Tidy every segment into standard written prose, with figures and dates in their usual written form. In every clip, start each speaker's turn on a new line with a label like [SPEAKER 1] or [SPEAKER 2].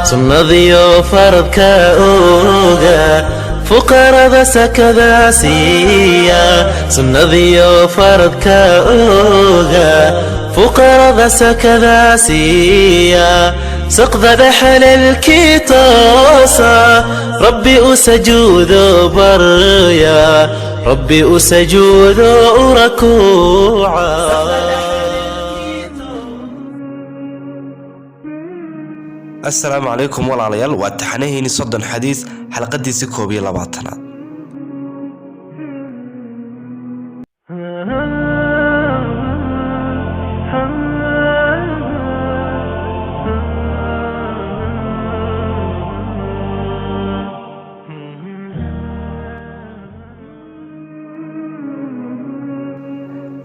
[SPEAKER 1] sunnadiyo faradka ooga fuqarada sakada siiya sunnadiyo faradka ooga fuqarada sakada siiya saqda dhaxalkii toosa rabbi usajuudo barya rabbi usajuudo rakuuca.
[SPEAKER 2] السلام عليكم والعليال واتحنهيني صدن حديث حلقة دي سكوبي لبعضنا.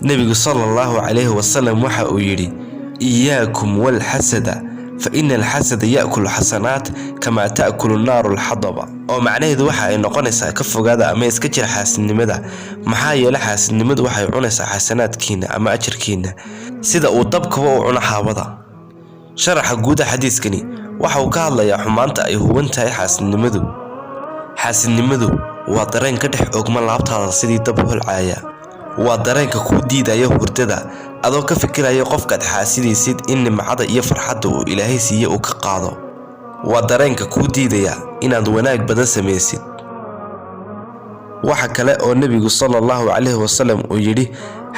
[SPEAKER 2] نبي صلى الله عليه وسلم وحا يري إياكم والحسد فإن الحسد يأكل الحسنات كما تأكل النار الحطب. oo macnaheedu waxa ay noqonaysaa ka fogaada ama iska jir xaasidnimada maxaa yeelay xaasidnimadu waxay cunaysaa xasanaadkiina ama ajirkiina sida uu dabkaba u cuno xaabada. sharaxa guud xadiiskani waxa uu ka hadlayaa xumaanta ay huban tahay xaasidnimadu. xaasidnimadu waa dareen ka dhex ogma laabtaada sidii dab holcaaya. waa dareenka ku diidaya hurdada adoo ka fikiraya qofkaad xaasidaysid in nimcada iyo farxadda uu Ilaahay siiyo uu ka qaado. waa dareenka ku diidaya inaad wanaag badan sameeysid. waxa kale oo Nabigu sallallahu alayhi wasallam uu yiri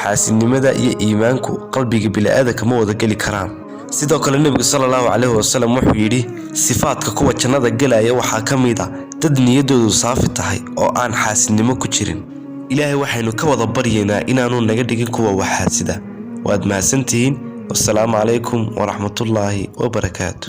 [SPEAKER 2] xaasidnimada iyo iimaanku qalbiga bini'aadamka ma wada gali karaan. sidoo kale Nabigu sallallahu alayhi wasallam wuxuu yiri sifaadka kuwa jannada galaya waxa kamid ah dad niyadoodu saafi tahay oo aan xaasidnimo ku jirin. إلهي وحين كوضا برينا إنانو نقدق كوا وحاسدا. واد mahadsantihiin. والسلام عليكم ورحمة الله وبركاته.